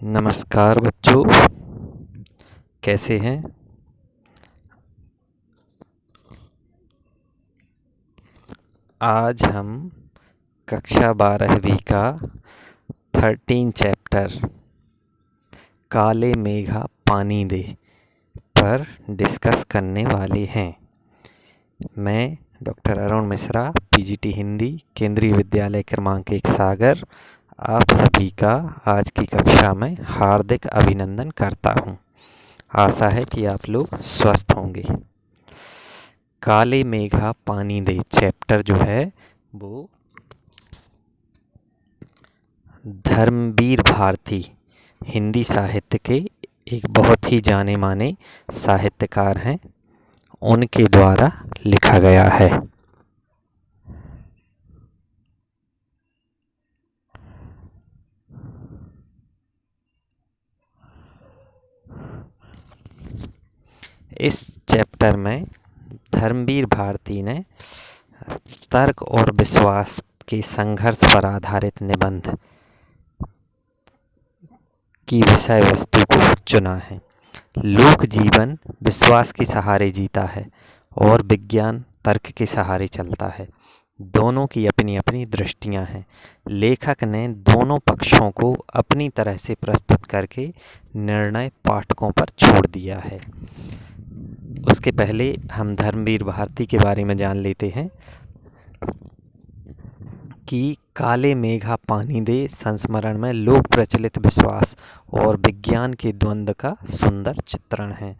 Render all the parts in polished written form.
नमस्कार बच्चों, कैसे हैं। आज हम कक्षा 12वीं का 13 चैप्टर काले मेघा पानी दे पर डिस्कस करने वाले हैं। मैं डॉक्टर अरुण मिश्रा, पीजीटी हिंदी, केंद्रीय विद्यालय क्रमांक 1 सागर, आप सभी का आज की कक्षा में हार्दिक अभिनंदन करता हूं। आशा है कि आप लोग स्वस्थ होंगे। काले मेघा पानी दे चैप्टर जो है वो धर्मवीर भारती हिंदी साहित्य के एक बहुत ही जाने माने साहित्यकार हैं, उनके द्वारा लिखा गया है। इस चैप्टर में धर्मवीर भारती ने तर्क और विश्वास के संघर्ष पर आधारित निबंध की विषय वस्तु को चुना है। लोक जीवन विश्वास के सहारे जीता है और विज्ञान तर्क के सहारे चलता है। दोनों की अपनी अपनी दृष्टियां हैं। लेखक ने दोनों पक्षों को अपनी तरह से प्रस्तुत करके निर्णय पाठकों पर छोड़ दिया है। उसके पहले हम धर्मवीर भारती के बारे में जान लेते हैं कि काले मेघा पानी दे संस्मरण में लोक प्रचलित विश्वास और विज्ञान के द्वंद्व का सुंदर चित्रण है।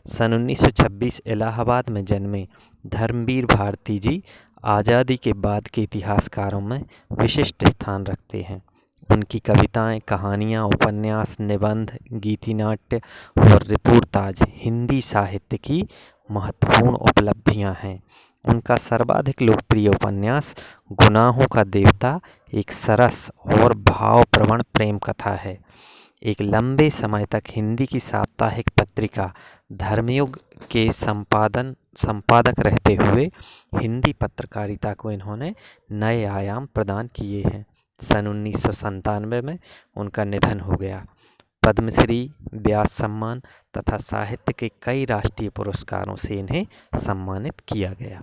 सन 1926 इलाहाबाद में जन्मे धर्मवीर भारती जी आज़ादी के बाद के इतिहासकारों में विशिष्ट स्थान रखते हैं। उनकी कविताएं, कहानियां, उपन्यास, निबंध, गीति नाट्य और रिपोर्टाज हिंदी साहित्य की महत्वपूर्ण उपलब्धियां हैं। उनका सर्वाधिक लोकप्रिय उपन्यास गुनाहों का देवता एक सरस और भावप्रवण प्रेम कथा है। एक लंबे समय तक हिंदी की साप्ताहिक पत्रिका धर्मयुग के संपादक रहते हुए हिंदी पत्रकारिता को इन्होंने नए आयाम प्रदान किए हैं। सन 1997 में उनका निधन हो गया। पद्मश्री, व्यास सम्मान तथा साहित्य के कई राष्ट्रीय पुरस्कारों से इन्हें सम्मानित किया गया।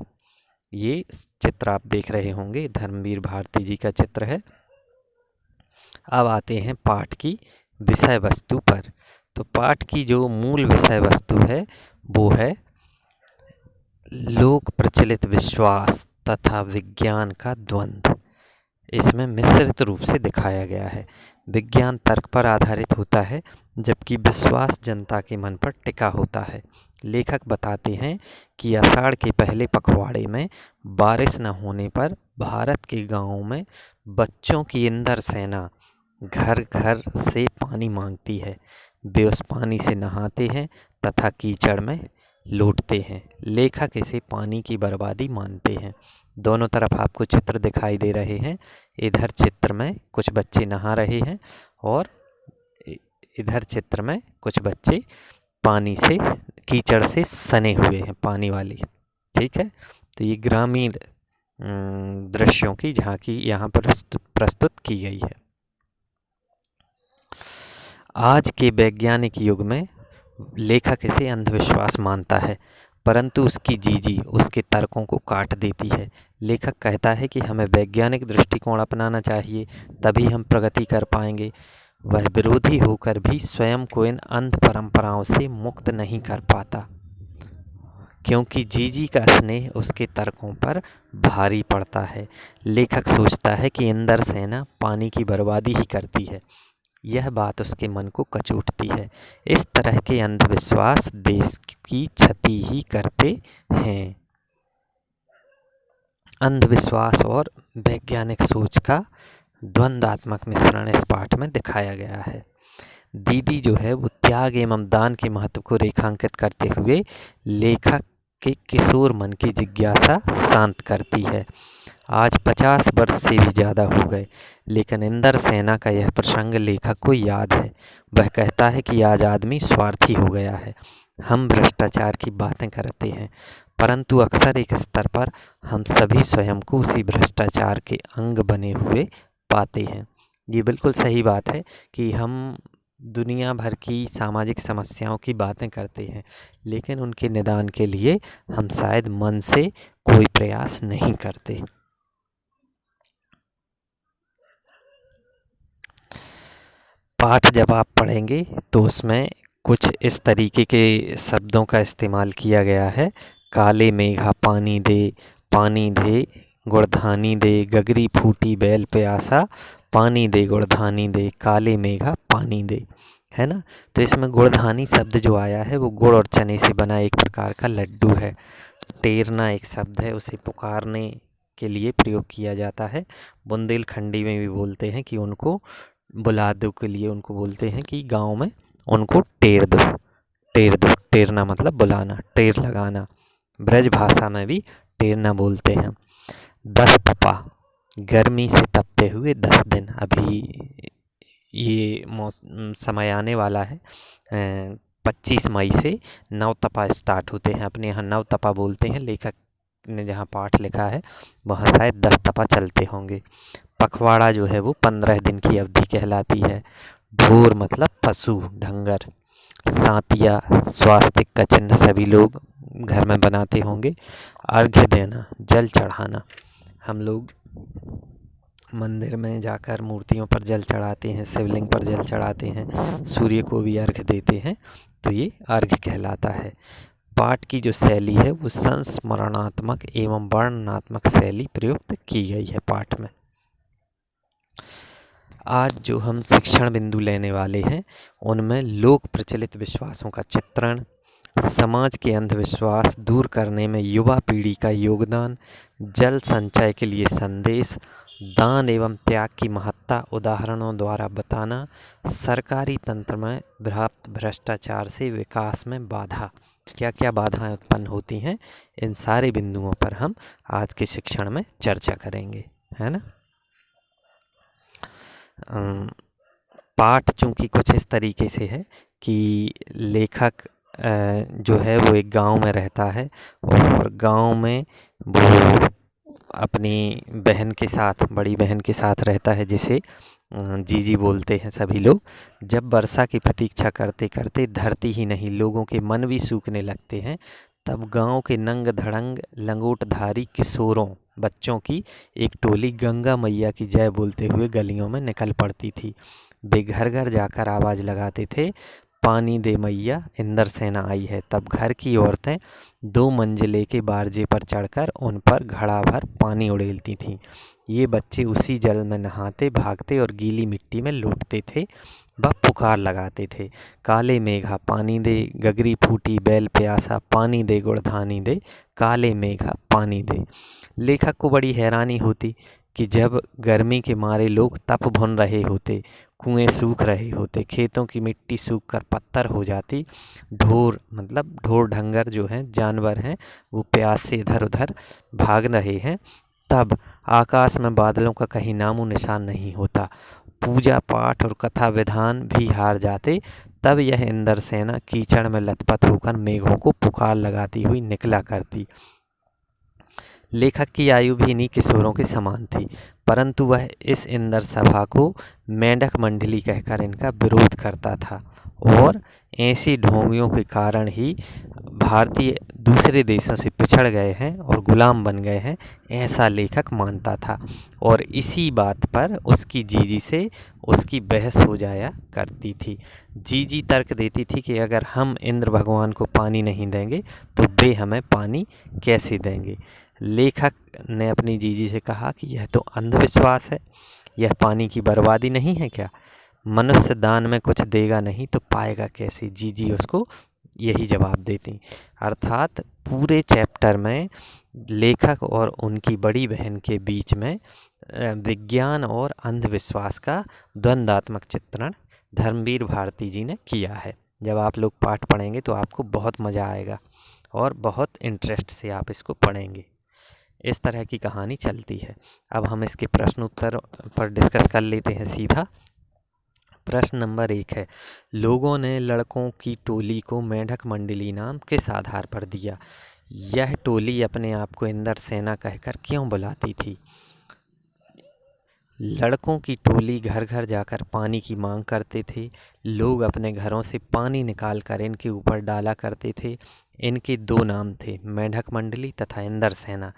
ये चित्र आप देख रहे होंगे धर्मवीर भारती जी का चित्र है। अब आते हैं पाठ की विषय वस्तु पर। तो पाठ की जो मूल विषय वस्तु है वो है लोक प्रचलित विश्वास तथा विज्ञान का द्वंद्व। इसमें मिश्रित रूप से दिखाया गया है। विज्ञान तर्क पर आधारित होता है जबकि विश्वास जनता के मन पर टिका होता है। लेखक बताते हैं कि आषाढ़ के पहले पखवाड़े में बारिश न होने पर भारत के गांवों में बच्चों की इंद्र सेना घर घर से पानी मांगती है। वे उस पानी से नहाते हैं तथा कीचड़ में लौटते हैं। लेखक इसे पानी की बर्बादी मानते हैं। दोनों तरफ आपको चित्र दिखाई दे रहे हैं। इधर चित्र में कुछ बच्चे नहा रहे हैं और इधर चित्र में कुछ बच्चे पानी से, कीचड़ से सने हुए हैं, पानी वाली। ठीक है, तो ये ग्रामीण दृश्यों की झांकी यहाँ पर प्रस्तुत की गई है। आज के वैज्ञानिक युग में लेखक इसे अंधविश्वास मानता है, परंतु उसकी जीजी उसके तर्कों को काट देती है। लेखक कहता है कि हमें वैज्ञानिक दृष्टिकोण अपनाना चाहिए, तभी हम प्रगति कर पाएंगे। वह विरोधी होकर भी स्वयं को इन अंध परंपराओं से मुक्त नहीं कर पाता, क्योंकि जीजी का स्नेह उसके तर्कों पर भारी पड़ता है। लेखक सोचता है कि इंद्र सेना पानी की बर्बादी ही करती है। यह बात उसके मन को कचोटती है। इस तरह के अंधविश्वास देश की क्षति ही करते हैं। अंधविश्वास और वैज्ञानिक सोच का द्वंद्वात्मक मिश्रण इस पाठ में दिखाया गया है। दीदी जो है वो त्याग एवं दान के महत्व को रेखांकित करते हुए लेखक के किशोर मन की जिज्ञासा शांत करती है। आज 50 वर्ष से भी ज़्यादा हो गए, लेकिन इंद्र सेना का यह प्रसंग लेखक को याद है। वह कहता है कि आज आदमी स्वार्थी हो गया है। हम भ्रष्टाचार की बातें करते हैं, परंतु अक्सर एक स्तर पर हम सभी स्वयं को उसी भ्रष्टाचार के अंग बने हुए पाते हैं। ये बिल्कुल सही बात है कि हम दुनिया भर की सामाजिक समस्याओं की बातें करते हैं, लेकिन उनके निदान के लिए हम शायद मन से कोई प्रयास नहीं करते। पाठ जब आप पढ़ेंगे तो उसमें कुछ इस तरीके के शब्दों का इस्तेमाल किया गया है। काले मेघा पानी दे गुड़धानी दे, गगरी फूटी बैल प्यासा, पानी दे गुड़धानी दे, काले मेघा पानी दे, है ना। तो इसमें गुड़धानी शब्द जो आया है वो गुड़ और चने से बना एक प्रकार का लड्डू है। टेरना एक शब्द है, उसे पुकारने के लिए प्रयोग किया जाता है। बुंदेलखंडी में भी बोलते हैं कि उनको बुला दो के लिए, उनको बोलते हैं कि गांव में उनको टेर दो। टेर दो, टेरना मतलब बुलाना, टेर लगाना। ब्रज भाषा में भी टेरना बोलते हैं। 10 तपा, गर्मी से तपते हुए 10 दिन। अभी ये समय आने वाला है, 25 मई से नव तपा स्टार्ट होते हैं। अपने यहाँ नव तपा बोलते हैं, लेखक ने जहाँ पाठ लिखा है वहाँ शायद 10 तपा चलते होंगे। पखवाड़ा जो है वो 15 दिन की अवधि कहलाती है। ढोर मतलब पशु, ढंगर। सांतिया, स्वास्तिक का चिन्ह सभी लोग घर में बनाते होंगे। अर्घ्य देना, जल चढ़ाना। हम लोग मंदिर में जाकर मूर्तियों पर जल चढ़ाते हैं, शिवलिंग पर जल चढ़ाते हैं, सूर्य को भी अर्घ्य देते हैं, तो ये अर्घ्य कहलाता है। पाठ की जो शैली है वो संस्मरणात्मक एवं वर्णनात्मक शैली प्रयुक्त की गई है पाठ में। आज जो हम शिक्षण बिंदु लेने वाले हैं उनमें लोक प्रचलित विश्वासों का चित्रण, समाज के अंधविश्वास दूर करने में युवा पीढ़ी का योगदान, जल संचय के लिए संदेश, दान एवं त्याग की महत्ता उदाहरणों द्वारा बताना, सरकारी तंत्र में व्याप्त भ्रष्टाचार से विकास में बाधा, क्या क्या बाधाएं उत्पन्न होती हैं, इन सारे बिंदुओं पर हम आज के शिक्षण में चर्चा करेंगे, है ना। पाठ चूँकि कुछ इस तरीके से है कि लेखक जो है वो एक गांव में रहता है और गांव में वो अपनी बहन के साथ, बड़ी बहन के साथ रहता है, जिसे जीजी बोलते हैं सभी लोग। जब वर्षा की प्रतीक्षा करते करते धरती ही नहीं लोगों के मन भी सूखने लगते हैं, तब गांव के नंग धड़ंग लंगोटधारी किशोरों, बच्चों की एक टोली गंगा मैया की जय बोलते हुए गलियों में निकल पड़ती थी। वे घर घर जाकर आवाज़ लगाते थे, पानी दे मैया इंद्र सेना आई है। तब घर की औरतें 2 मंजिले के बारजे पर चढ़कर उन पर घड़ा भर पानी उड़ेलती थीं। ये बच्चे उसी जल में नहाते, भागते और गीली मिट्टी में लौटते थे व पुकार लगाते थे, काले मेघा पानी दे, गगरी फूटी बैल प्यासा, पानी दे गुड़धानी दे, काले मेघा पानी दे। लेखक को बड़ी हैरानी होती कि जब गर्मी के मारे लोग तप भुन रहे होते, कुएं सूख रहे होते, खेतों की मिट्टी सूखकर पत्थर हो जाती, ढोर मतलब ढोर ढंगर जो हैं जानवर हैं वो प्यास से इधर उधर भाग रहे हैं, तब आकाश में बादलों का कहीं नामो निशान नहीं होता, पूजा पाठ और कथा विधान भी हार जाते, तब यह इंद्र सेना कीचड़ में लथपथ होकर मेघों को पुकार लगाती हुई निकला करती। लेखक की आयु भी इन्हीं किशोरों के समान थी, परंतु वह इस इंद्र सभा को मेंढक मंडली कहकर इनका विरोध करता था और ऐसी ढोंगियों के कारण ही भारतीय दूसरे देशों से पिछड़ गए हैं और गुलाम बन गए हैं, ऐसा लेखक मानता था। और इसी बात पर उसकी जीजी से उसकी बहस हो जाया करती थी। जीजी तर्क देती थी कि अगर हम इंद्र भगवान को पानी नहीं देंगे तो वे हमें पानी कैसे देंगे। लेखक ने अपनी जीजी से कहा कि यह तो अंधविश्वास है, यह पानी की बर्बादी नहीं है क्या? मनुष्य दान में कुछ देगा नहीं तो पाएगा कैसे? जीजी उसको यही जवाब देती। अर्थात पूरे चैप्टर में लेखक और उनकी बड़ी बहन के बीच में विज्ञान और अंधविश्वास का द्वंद्वात्मक चित्रण धर्मवीर भारती जी ने किया है। जब आप लोग पाठ पढ़ेंगे तो आपको बहुत मज़ा आएगा और बहुत इंटरेस्ट से आप इसको पढ़ेंगे। इस तरह की कहानी चलती है। अब हम इसके प्रश्न उत्तर पर डिस्कस कर लेते हैं सीधा। प्रश्न नंबर 1 है, लोगों ने लड़कों की टोली को मेंढक मंडली नाम किस आधार पर दिया? यह टोली अपने आप को इंद्र सेना कहकर क्यों बुलाती थी? लड़कों की टोली घर घर जाकर पानी की मांग करते थे। लोग अपने घरों से पानी निकाल कर इनके ऊपर डाला करते थे। इनके दो नाम थे, मेंढक मंडली तथा इंद्रसेना।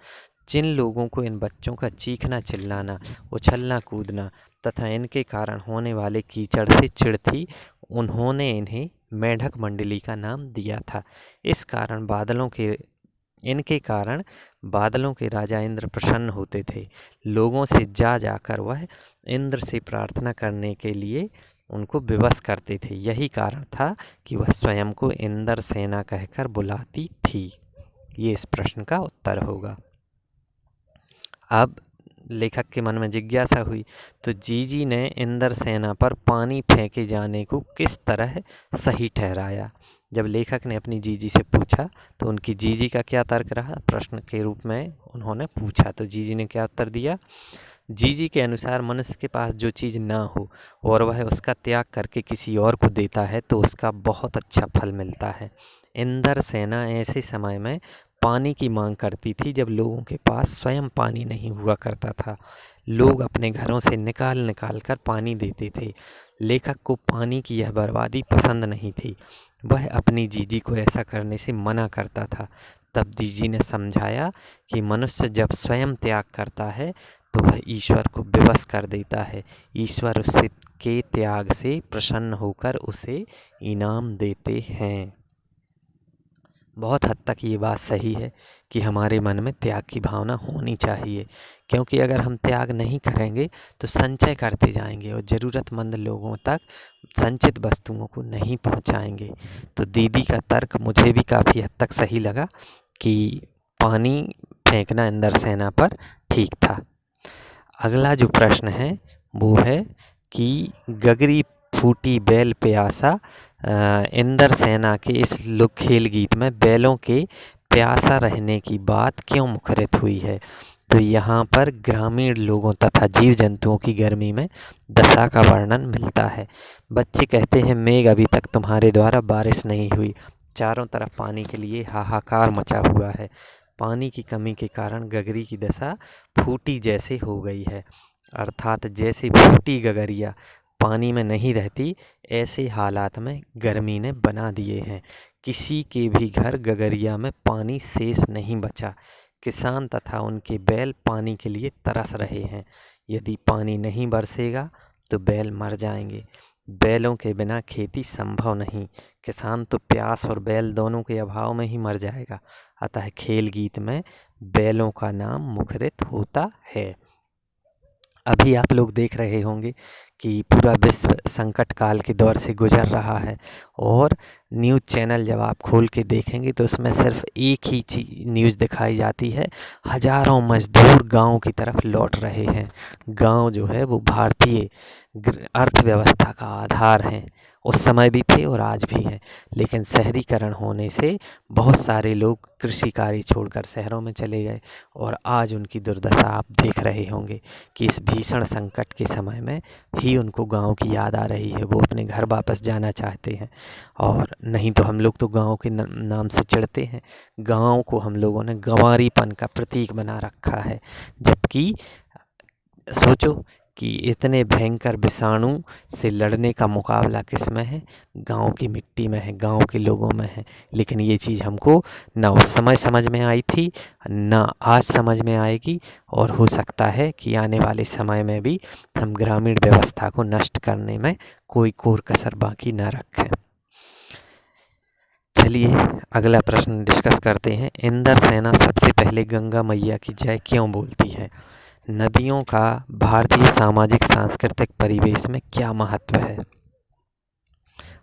जिन लोगों को इन बच्चों का चीखना चिल्लाना, उछलना कूदना तथा इनके कारण होने वाले कीचड़ से चिढ़ थी, उन्होंने इन्हें मेंढक मंडली का नाम दिया था। इनके कारण बादलों के राजा इंद्र प्रसन्न होते थे। लोगों से जा जाकर वह इंद्र से प्रार्थना करने के लिए उनको विवश करते थे। यही कारण था कि वह स्वयं को इंद्र सेना कहकर बुलाती थी। ये इस प्रश्न का उत्तर होगा। अब लेखक के मन में जिज्ञासा हुई तो जीजी ने इंद्र सेना पर पानी फेंके जाने को किस तरह सही ठहराया। जब लेखक ने अपनी जीजी से पूछा तो उनकी जीजी का क्या तर्क रहा, प्रश्न के रूप में उन्होंने पूछा तो जीजी ने क्या उत्तर दिया। जीजी के अनुसार मनुष्य के पास जो चीज़ ना हो और वह उसका त्याग करके किसी और को देता है तो उसका बहुत अच्छा फल मिलता है। इंद्र सेना ऐसे समय में पानी की मांग करती थी जब लोगों के पास स्वयं पानी नहीं हुआ करता था। लोग अपने घरों से निकाल निकाल कर पानी देते थे। लेखक को पानी की यह बर्बादी पसंद नहीं थी। वह अपनी जीजी को ऐसा करने से मना करता था। तब जीजी ने समझाया कि मनुष्य जब स्वयं त्याग करता है तो वह ईश्वर को विवश कर देता है। ईश्वर उससे के त्याग से प्रसन्न होकर उसे इनाम देते हैं। बहुत हद तक ये बात सही है कि हमारे मन में त्याग की भावना होनी चाहिए, क्योंकि अगर हम त्याग नहीं करेंगे तो संचय करते जाएंगे और ज़रूरतमंद लोगों तक संचित वस्तुओं को नहीं पहुंचाएंगे। तो दीदी का तर्क मुझे भी काफ़ी हद तक सही लगा कि पानी फेंकना इंद्र सेना पर ठीक था। अगला जो प्रश्न है वो है कि गगरी फूटी बैल प्यासा, इंद्र सेना के इस लोक खेल गीत में बैलों के प्यासा रहने की बात क्यों मुखरित हुई है। तो यहाँ पर ग्रामीण लोगों तथा जीव जंतुओं की गर्मी में दशा का वर्णन मिलता है। बच्चे कहते हैं, मेघ अभी तक तुम्हारे द्वारा बारिश नहीं हुई, चारों तरफ पानी के लिए हाहाकार मचा हुआ है। पानी की कमी के कारण गगरी की दशा फूटी जैसे हो गई है, अर्थात जैसे फूटी गगरिया पानी में नहीं रहती, ऐसे हालात में गर्मी ने बना दिए हैं। किसी के भी घर गगरिया में पानी शेष नहीं बचा। किसान तथा उनके बैल पानी के लिए तरस रहे हैं। यदि पानी नहीं बरसेगा तो बैल मर जाएंगे। बैलों के बिना खेती संभव नहीं। किसान तो प्यास और बैल दोनों के अभाव में ही मर जाएगा। अतः खेल गीत में बैलों का नाम मुखरित होता है। अभी आप लोग देख रहे होंगे कि पूरा विश्व संकट काल के दौर से गुजर रहा है और न्यूज़ चैनल जब आप खोल के देखेंगे तो उसमें सिर्फ एक ही न्यूज़ दिखाई जाती है। हजारों मजदूर गांव की तरफ लौट रहे हैं। गांव जो है वो भारतीय अर्थव्यवस्था का आधार है। उस समय भी थे और आज भी हैं, लेकिन शहरीकरण होने से बहुत सारे लोग कृषि कार्य छोड़कर शहरों में चले गए और आज उनकी दुर्दशा आप देख रहे होंगे कि इस भीषण संकट के समय में ही उनको गांव की याद आ रही है। वो अपने घर वापस जाना चाहते हैं। और नहीं तो हम लोग तो गांव के नाम से चिढ़ते हैं। गांव को हम लोगों ने गंवारीपन का प्रतीक बना रखा है, जबकि सोचो कि इतने भयंकर विषाणु से लड़ने का मुकाबला किस में है, गांव की मिट्टी में है, गांव के लोगों में है। लेकिन ये चीज़ हमको ना उस समय समझ में आई थी, ना आज समझ में आएगी और हो सकता है कि आने वाले समय में भी हम ग्रामीण व्यवस्था को नष्ट करने में कोई कोर कसर बाकी ना रखें। चलिए अगला प्रश्न डिस्कस करते हैं। इंद्र सेना सबसे पहले गंगा मैया की जय क्यों बोलती है। नदियों का भारतीय सामाजिक सांस्कृतिक परिवेश में क्या महत्व है।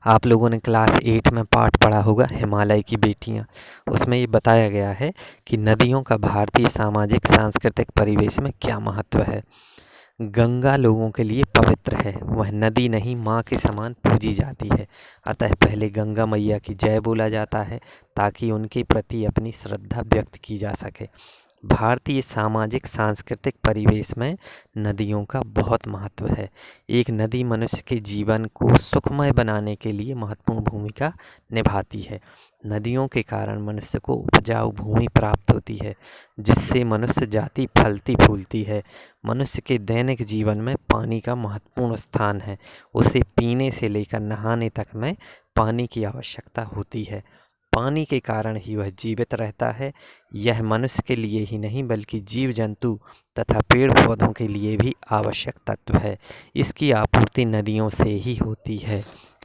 आप लोगों ने क्लास 8 में पाठ पढ़ा होगा हिमालय की बेटियां। उसमें ये बताया गया है कि नदियों का भारतीय सामाजिक सांस्कृतिक परिवेश में क्या महत्व है। गंगा लोगों के लिए पवित्र है, वह नदी नहीं माँ के समान पूजी जाती है। अतः पहले गंगा मैया की जय बोला जाता है ताकि उनके प्रति अपनी श्रद्धा व्यक्त की जा सके। भारतीय सामाजिक सांस्कृतिक परिवेश में नदियों का बहुत महत्व है। एक नदी मनुष्य के जीवन को सुखमय बनाने के लिए महत्वपूर्ण भूमिका निभाती है। नदियों के कारण मनुष्य को उपजाऊ भूमि प्राप्त होती है, जिससे मनुष्य जाति फलती फूलती है। मनुष्य के दैनिक जीवन में पानी का महत्वपूर्ण स्थान है। उसे पीने से लेकर नहाने तक में पानी की आवश्यकता होती है। पानी के कारण ही वह जीवित रहता है। यह मनुष्य के लिए ही नहीं बल्कि जीव जंतु तथा पेड़ पौधों के लिए भी आवश्यक तत्व है। इसकी आपूर्ति नदियों से ही होती है।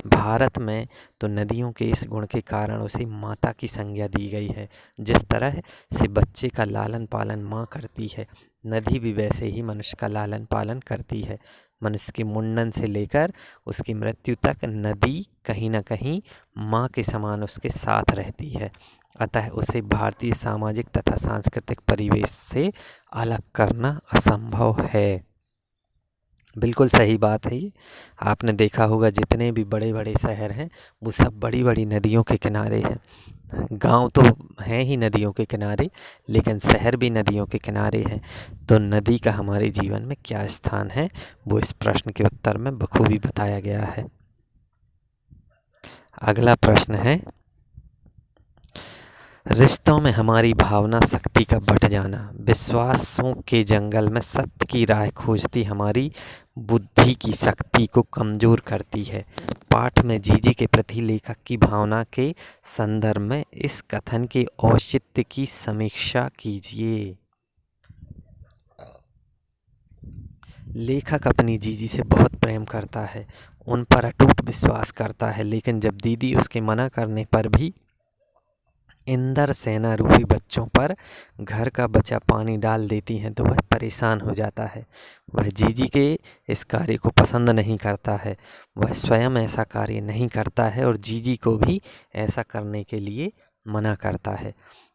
भारत में तो नदियों के इस गुण के कारण उसे माता की संज्ञा दी गई है। जिस तरह से बच्चे का लालन पालन माँ करती है, नदी भी वैसे ही मनुष्य का लालन पालन करती है। मनुष्य के मुंडन से लेकर उसकी मृत्यु तक नदी कहीं न कहीं माँ के समान उसके साथ रहती है। अतः उसे भारतीय सामाजिक तथा सांस्कृतिक परिवेश से अलग करना असंभव है। बिल्कुल सही बात है ये। आपने देखा होगा जितने भी बड़े बड़े शहर हैं वो सब बड़ी बड़ी नदियों के किनारे हैं। गांव तो हैं ही नदियों के किनारे, लेकिन शहर भी नदियों के किनारे हैं। तो नदी का हमारे जीवन में क्या स्थान है, वो इस प्रश्न के उत्तर में बखूबी बताया गया है। अगला प्रश्न है, रिश्तों में हमारी भावना शक्ति का बढ़ जाना विश्वासों के जंगल में सत्य की राह खोजती हमारी बुद्धि की शक्ति को कमजोर करती है। पाठ में जीजी के प्रति लेखक की भावना के संदर्भ में इस कथन के औचित्य की समीक्षा कीजिए। लेखक अपनी जीजी से बहुत प्रेम करता है, उन पर अटूट विश्वास करता है, लेकिन जब दीदी उसके मना करने पर भी इंदर सेना रूपी बच्चों पर घर का बचा पानी डाल देती हैं तो वह परेशान हो जाता है। वह जीजी के इस कार्य को पसंद नहीं करता है। वह स्वयं ऐसा कार्य नहीं करता है और जीजी को भी ऐसा करने के लिए मना करता है।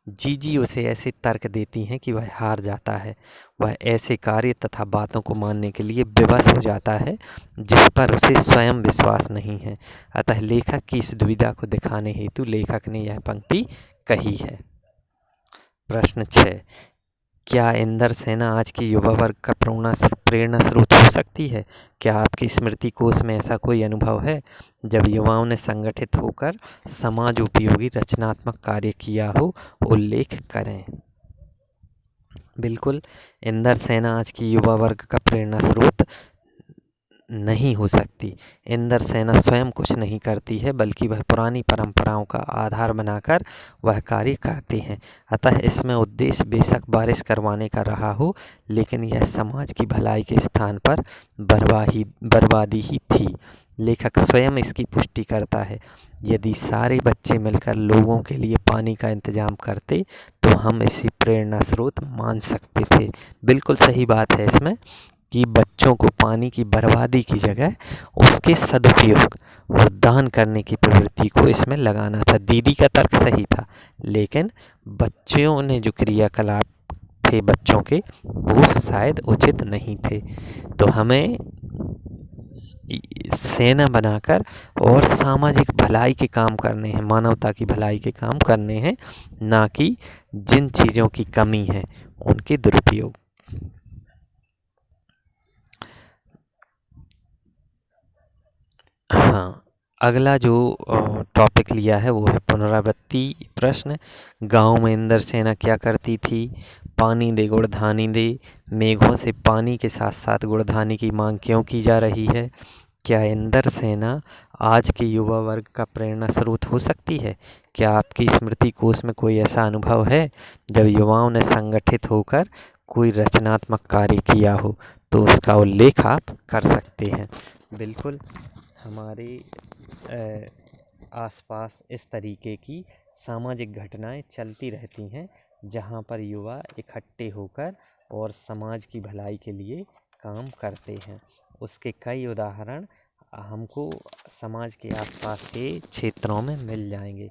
जीजी उसे ऐसे तर्क देती हैं कि वह हार जाता है। वह ऐसे कार्य तथा बातों को मानने के लिए विवश हो जाता है जिस पर उसे स्वयं विश्वास नहीं है। अतः लेखक की इस दुविधा को दिखाने हेतु लेखक ने यह पंक्ति कही है। प्रश्न 6, क्या इंदर सेना आज की युवा वर्ग का प्रेरणा स्रोत हो सकती है? क्या आपकी स्मृति कोश में ऐसा कोई अनुभव है जब युवाओं ने संगठित होकर समाज उपयोगी रचनात्मक कार्य किया हो? उल्लेख करें। बिल्कुल, इंदर सेना आज की युवा वर्ग का प्रेरणा स्रोत नहीं हो सकती। इंदर सेना स्वयं कुछ नहीं करती है, बल्कि वह पुरानी परंपराओं का आधार बनाकर वह कार्य करते हैं। अतः इसमें उद्देश्य बेशक बारिश करवाने का रहा हो, लेकिन यह समाज की भलाई के स्थान पर बर्बादी ही थी। लेखक स्वयं इसकी पुष्टि करता है। यदि सारे बच्चे मिलकर लोगों के लिए पानी का इंतजाम करते तो हम इसे प्रेरणा स्रोत मान सकते थे। बिल्कुल सही बात है इसमें कि बच्चों को पानी की बर्बादी की जगह उसके सदुपयोग और दान करने की प्रवृत्ति को इसमें लगाना था। दीदी का तर्क सही था, लेकिन बच्चों ने जो क्रियाकलाप थे बच्चों के, वो शायद उचित नहीं थे। तो हमें सेना बनाकर और सामाजिक भलाई के काम करने हैं, मानवता की भलाई के काम करने हैं, ना कि जिन चीज़ों की कमी है उनके दुरुपयोग। हाँ, अगला जो टॉपिक लिया है वो है पुनरावृत्ति प्रश्न। गांव में इंदर सेना क्या करती थी? पानी दे गुड़धानी दे। मेघों से पानी के साथ साथ गुड़धानी की मांग क्यों की जा रही है? क्या इंदर सेना आज के युवा वर्ग का प्रेरणा स्रोत हो सकती है? क्या आपकी स्मृति कोश में कोई ऐसा अनुभव है जब युवाओं ने संगठित होकर कोई रचनात्मक कार्य किया हो? तो उसका उल्लेख आप कर सकते हैं। बिल्कुल, हमारे आसपास इस तरीके की सामाजिक घटनाएं चलती रहती हैं, जहां पर युवा इकट्ठे होकर और समाज की भलाई के लिए काम करते हैं। उसके कई उदाहरण हमको समाज के आसपास के क्षेत्रों में मिल जाएंगे।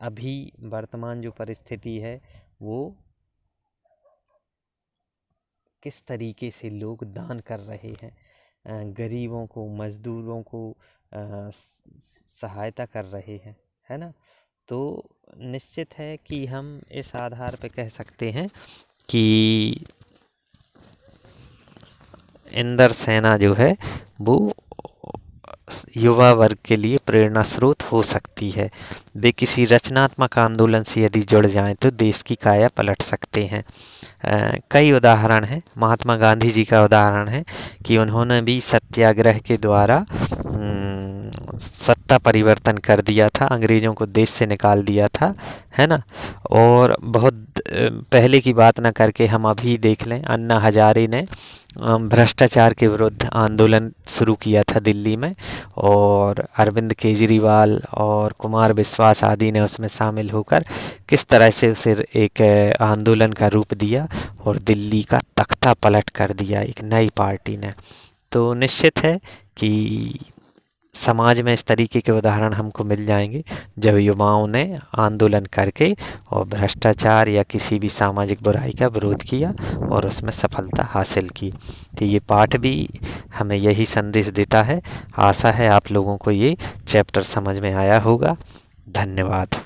अभी वर्तमान जो परिस्थिति है वो किस तरीके से लोग दान कर रहे हैं, गरीबों को, मजदूरों को सहायता कर रहे हैं, है ना। तो निश्चित है कि हम इस आधार पर कह सकते हैं कि इंदर सेना जो है वो युवा वर्ग के लिए प्रेरणा स्रोत हो सकती है। वे किसी रचनात्मक आंदोलन से यदि जुड़ जाएं तो देश की काया पलट सकते हैं। कई उदाहरण हैं। महात्मा गांधी जी का उदाहरण है कि उन्होंने भी सत्याग्रह के द्वारा सत्ता परिवर्तन कर दिया था, अंग्रेजों को देश से निकाल दिया था, है ना। और बहुत पहले की बात ना करके हम अभी देख लें, अन्ना हजारे ने भ्रष्टाचार के विरुद्ध आंदोलन शुरू किया था दिल्ली में, और अरविंद केजरीवाल और कुमार विश्वास आदि ने उसमें शामिल होकर किस तरह से उसे एक आंदोलन का रूप दिया और दिल्ली का तख्ता पलट कर दिया एक नई पार्टी ने। तो निश्चित है कि समाज में इस तरीके के उदाहरण हमको मिल जाएंगे जब युवाओं ने आंदोलन करके और भ्रष्टाचार या किसी भी सामाजिक बुराई का विरोध किया और उसमें सफलता हासिल की। तो ये पाठ भी हमें यही संदेश देता है। आशा है आप लोगों को ये चैप्टर समझ में आया होगा। धन्यवाद।